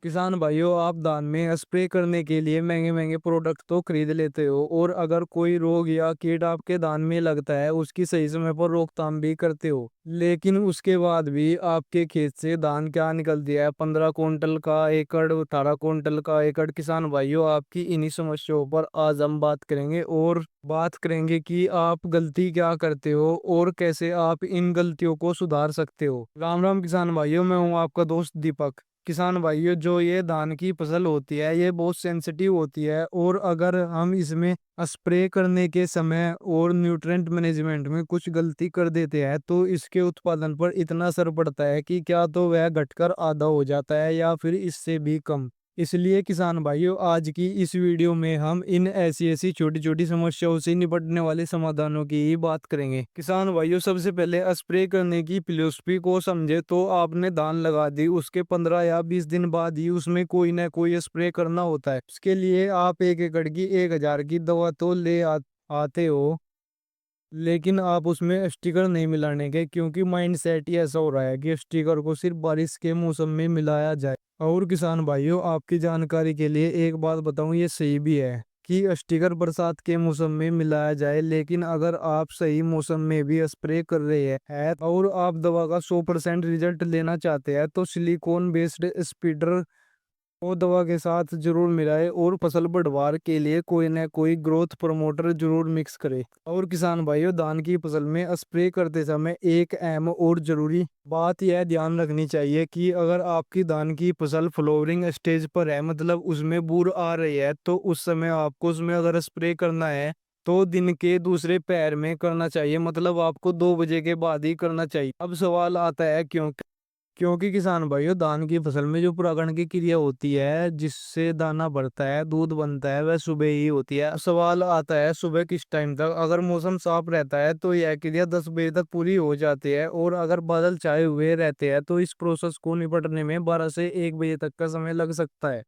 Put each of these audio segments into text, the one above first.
किसान भाइयों, आप धान में स्प्रे करने के लिए महंगे महंगे प्रोडक्ट तो खरीद लेते हो, और अगर कोई रोग या कीट आपके धान में लगता है उसकी सही समय पर रोकथाम भी करते हो। लेकिन उसके बाद भी आपके खेत से धान क्या निकल दिया है, 15 क्विंटल का एकड़, 18 क्विंटल का एकड़। किसान भाइयों, आपकी इन्हीं समस्याओं पर आज हम बात करेंगे, और बात करेंगे कि आप गलती क्या करते हो और कैसे आप इन गलतियों को सुधार सकते हो। राम राम किसान भाइयों, मैं हूँ आपका दोस्त दीपक। किसान भाइयों, जो ये धान की फसल होती है ये बहुत सेंसिटिव होती है, और अगर हम इसमें स्प्रे करने के समय और न्यूट्रिएंट मैनेजमेंट में कुछ गलती कर देते हैं तो इसके उत्पादन पर इतना असर पड़ता है कि क्या तो वह घटकर आधा हो जाता है या फिर इससे भी कम। इसलिए किसान भाइयों, आज की इस वीडियो में हम इन ऐसी ऐसी छोटी छोटी समस्याओं से निपटने वाले समाधानों की ही बात करेंगे। किसान भाइयों, सबसे पहले स्प्रे करने की फिलॉसफी को समझे तो आपने धान लगा दी, उसके 15 या 20 दिन बाद ही उसमें कोई ना कोई स्प्रे करना होता है। उसके लिए आप 1 एकड़ की 1000 की दवा तो आते हो, लेकिन आप उसमें स्टिकर नहीं मिलाने के, क्योंकि माइंड सेट ही ऐसा हो रहा है कि स्टिकर को सिर्फ बारिश के मौसम में मिलाया जाए। और किसान भाइयों, आपकी जानकारी के लिए एक बात बताऊं, ये सही भी है कि स्टिकर बरसात के मौसम में मिलाया जाए, लेकिन अगर आप सही मौसम में भी स्प्रे कर रहे हैं और आप दवा का 100% रिजल्ट लेना चाहते हैं तो सिलिकॉन बेस्ड स्पीडर वो दवा के साथ जरूर मिलाए, और फसल बढ़वार के लिए कोई ना कोई ग्रोथ प्रमोटर जरूर मिक्स करे। और किसान भाइयों, धान की फसल में स्प्रे करते समय एक अहम और जरूरी बात यह ध्यान रखनी चाहिए कि अगर आपकी धान की फसल फ्लोवरिंग स्टेज पर है, मतलब उसमें बूर आ रही है, तो उस समय आपको उसमें अगर स्प्रे करना है तो दिन के दूसरे पैर में करना चाहिए, मतलब आपको 2 बजे के बाद ही करना चाहिए। अब सवाल आता है क्योंकि किसान भाइयों, धान की फसल में जो परागण की क्रिया होती है जिससे दाना बढ़ता है, दूध बनता है, वह सुबह ही होती है। अब सवाल आता है सुबह किस टाइम तक। अगर मौसम साफ रहता है तो यह क्रिया 10 बजे तक पूरी हो जाती है, और अगर बादल छाए हुए रहते हैं तो इस प्रोसेस को निपटने में 12 से 1 बजे तक का समय लग सकता है।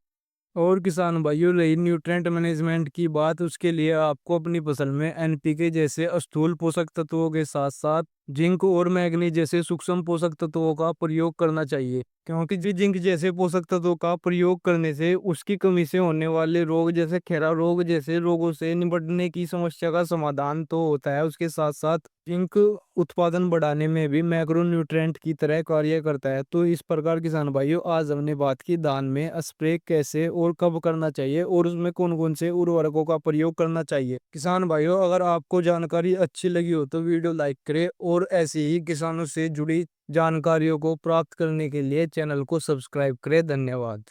और किसान भाइयों, रही न्यूट्रिएंट मैनेजमेंट की बात, उसके लिए आपको अपनी फसल में एनपीके जैसे स्थूल पोषक तत्वों के साथ साथ जिंक और मैग्नीज जैसे सूक्ष्म पोषक तत्वों का प्रयोग करना चाहिए, क्योंकि जिंक जैसे पोषक तत्वों का प्रयोग करने से उसकी कमी से होने वाले रोग जैसे खैरा रोग जैसे रोगों से निपटने की समस्या का समाधान तो होता है, उसके साथ साथ जिंक उत्पादन बढ़ाने में भी मैक्रो न्यूट्रिएंट की तरह कार्य करता है। तो इस प्रकार किसान भाइयों, आज हमने बात की धान में स्प्रे कैसे और कब करना चाहिए, और उसमें कौन कौन से उर्वरकों का प्रयोग करना चाहिए। किसान भाइयों, अगर आपको जानकारी अच्छी लगी हो तो वीडियो लाइक करें, और ऐसी ही किसानों से जुड़ी जानकारियों को प्राप्त करने के लिए चैनल को सब्सक्राइब करें। धन्यवाद।